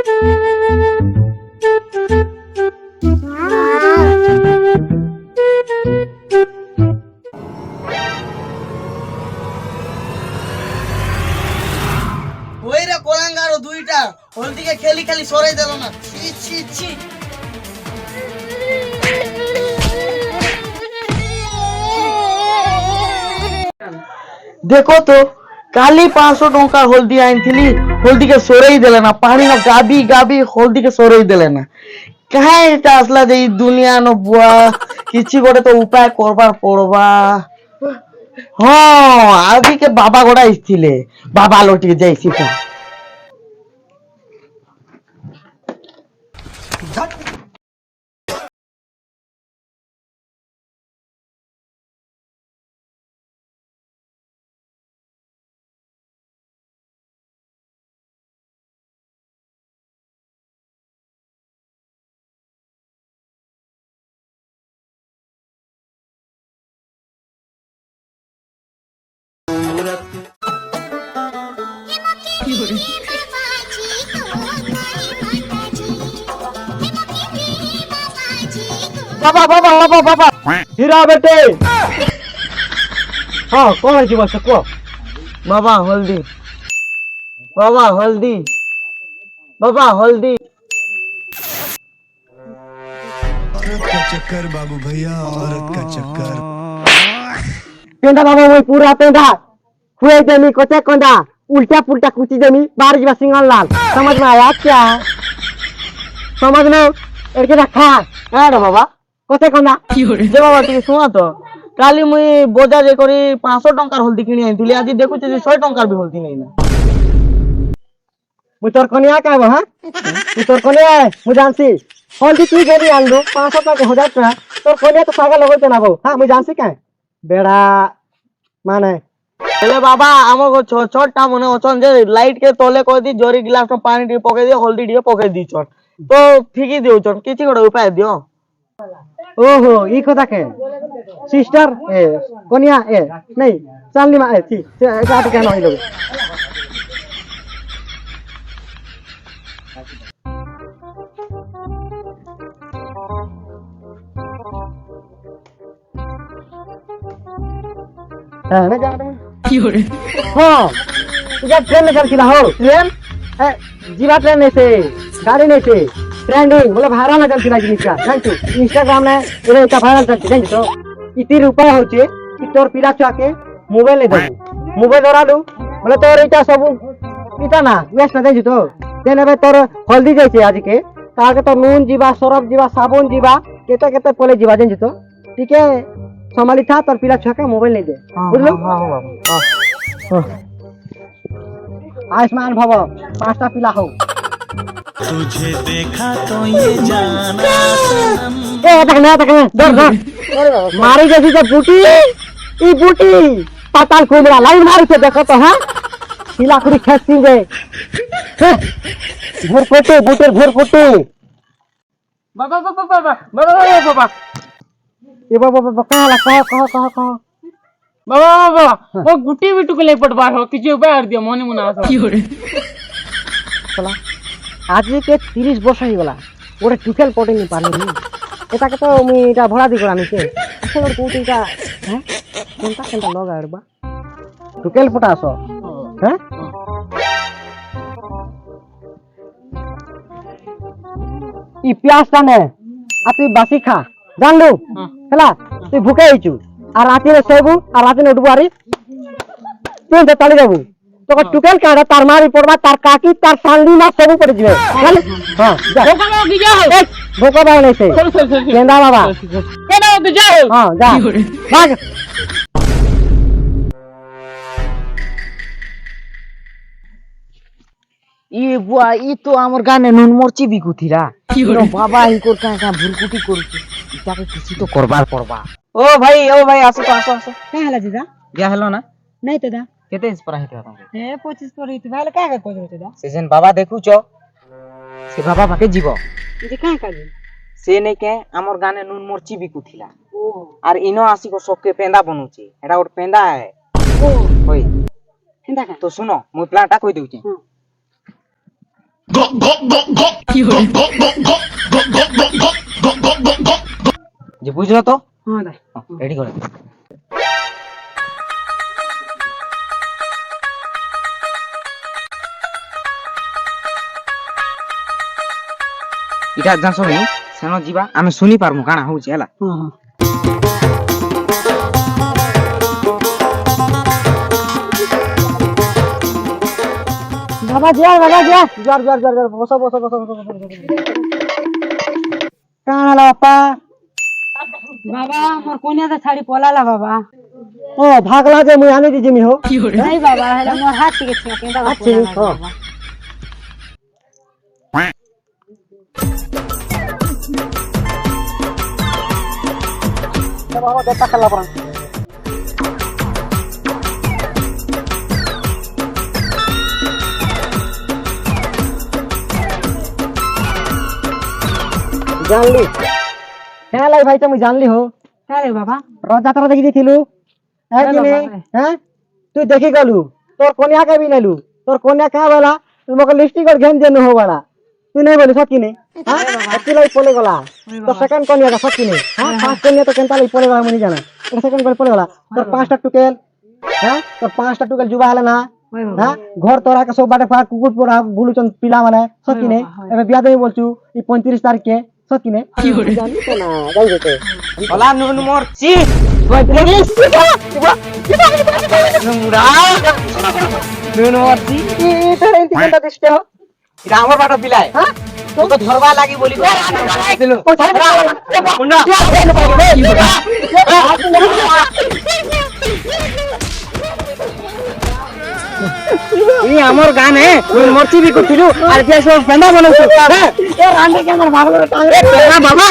ওই রে কোলাঙ্গার দুইটা হলদিকে খেলি খেলি সরাই দিল না। ছি ছি ছি। देखो तो काली 500 टंका हल्दी आनी हल्दी के सोरई देले ना पानी ना गाबी गाबी हल्दी के सोरई देले ना कहाँ এটা আসলা যে এই দুনিয়া ন বুয়া কিছু করে তো উপায় করবার পড়বা। হ্যাঁ আদিকে বাবা গোড়া ইছিলে বাবা লটিকে যাইছি তো बाबा बाबा बाबा बाबा हीरा बेटे हाँ कौन है जीवन से को बाबा हल्दी बाबा हल्दी बाबा हल्दी औरत का चक्कर बाबू भैया औरत का चक्कर पेंदा बाबा वो पूरा पेंदा हुए जमी कोचे कोंदा उल्टा पुल्टा कुची जमी बाहर जीवा सिंगल लाल समझ में आया क्या समझ में एके रखा है रे बाबा कोचे कोंदा जे बाबा टिके सुना तो काली मुई बजार करी 500 टंकार हल्दी किनी आइतुली आज देखु जे 100 टंकार भी हल्दी नहीं ना मुई तोर कनिया का हां तू तोर कनिया मुई जानसी हल्दी की गेली आन दो 500 का 1000 का तोर कनिया तो पागल हो गई ना बो हां मुई जानसी का बेड़ा माने हेले बाबा हमो को छोटा मने ओछन जे लाइट के तले कह दी जोरी गिलास में पानी डी पके दियो हल्दी डी पके दी छन तो ठीकई दियो छन किछि गोटे उपाय दियो। ओहो ई कथा के सिस्टर ए कनिया ए नहीं चांदनी मा ए थी जाट के नहीं लोग हां ना जा हां तुझे ट्रेन में चल किला हो ट्रेन ए जीवा ट्रेन नहीं से गाड़ी नहीं से ट्रेंडिंग बोले भाइरल चल किला जिनिसका जान तू इंस्टाग्राम में एरे का भाइरल चल जान तो इति रुपया होचे कि तोर पिला छुआ के मोबाइल ले दे मोबाइल धरा दू बोले तोर इटा सब इटा ना वेस्ट ना दे तो तेने बे तोर हल्दी जाइछे आज के तार के तो नून जीवा सरफ जीवा साबुन जीवा केते केते पले जीवा जान तो ठीक है संभाली था तोर पिला छुआ के मोबाइल नहीं दे बुझलो हां हां बाबा आयुष्मान भव 5टा पिला हो तुझे देखा तो ये जाना ए देखना डर डर मारी जैसी जब बूटी ई बूटी पाताल कुमरा लाइन मारी से देखो तो हां पिला कुड़ी खेसी गए घुर कोटे बूटे घुर कोटे बाबा बाबा बाबा बाबा बाबा ये बाबा बाबा कहां ला कहां बाबा बाबा वो गुटी बिटू के ले पड़बार हो किछि उपाय कर दियो मने मना आसो चला आज के 30 वर्ष ही गला ओरे टुकेल पटे नहीं पानी एटा के तो मी एटा भड़ा दी गला मिसे अच्छा और कोटीटा हैं केनता लगा अरबा टुकेल पटासो हैं ई प्यास ताने आती बासी खा जान लो हला तू भूखे आइचू आ राती रे सोबू आ राती ने उठबू आरी तू तो चली जाबू तो टुकेल काढा तार मारी पड़बा तार काकी तार सांडी ना सबू पड़ जिवे चल हां जा भोका की जा भोका बाय नहीं से गेंदा बाबा केना की जा हां जा भाग ई बुआ ई तो हमर गाने नुन मरची बिकुथिरा नो बाबा ही कोर का भुरकुटी करछि इटाके किछि तो करबार पड़बा। ओ भाई आसो तो आसो का हला जीजा गया हेलो ना नहीं तो दा केते इंच पर हित हम ए 25 पर हित भाले का कोइ तो दा सेजन बाबा देखु छ से बाबा बाके जीव जे का जी से नै के हमर गाने नुन मरची बिकुथिला ओ आर इनो आसी को सबके पेंदा बनुची एटा और पेंदा है ओ होई हेंदा का तो सुनो मु प्लान टा कहि देउची যে বুঝলো তো হ্যাঁ দাই রেডি করে এটা জানছনি সেন ଯିବା ଆମେ ଶୁନି ପାରମୁ କାଣା ହଉଛି ହେଲା ହଁ ହଁ বাবা যা জোয়ার বসো কাণ হলা বাপা বাবা মোর কোনিয়াতে ছাড়ি পলালা বাবা ও ভাগলা যে মুই আনি দিজিমি হো নাই বাবা হেলা মোর হাত থেকে ছিল কেনটা বাবা বাবা দেখা খেলা পড়া জানলি হ্যাঁ লাই ভাই তুমি জানলি হো হ্যাঁ রে বাবা রথযাত্রা দেখি দিছিলু হ্যাঁ কি নে হ্যাঁ তুই দেখি গলু তোর কন্যা কে বি নেলু তোর কন্যা কা বলা তোমাকে লিপস্টিক আর ঘেন যেন হো বলা তুই নাই বলি সকি নে হ্যাঁ একটি লাই পলে গলা তোর সেকেন্ড কন্যা কা সকি নে হ্যাঁ ফার্স্ট কন্যা তো কেনতা লাই পলে গলা মনি জানা তোর সেকেন্ড কল পলে গলা তোর পাঁচটা টুকেল হ্যাঁ তোর পাঁচটা টুকেল জুবা হলা না হ্যাঁ ঘর তোরা কে সব বাটে ফাক কুকুর পোড়া বুলুচন পিলা মানে সকি নে এবে বিয়া দেই বলছু এই 35 তারিখে সকি নে জানি তো না যাই যেতে ওলা নুন মরছি নুন মরছি তোর এই তিনটা দিছতে হো এটা আমার বাটা পিলাই হ্যাঁ তোকে ধরবা লাগি বলি দিল ও ছাড় মুন্ডা এই আমার গান হে তুই মরছি বি করছিলু আর যে সব ফেন্ডা বলছু হ্যাঁ এ রান্ডে কে আমার ভাগলো টাঙ্গে বাবা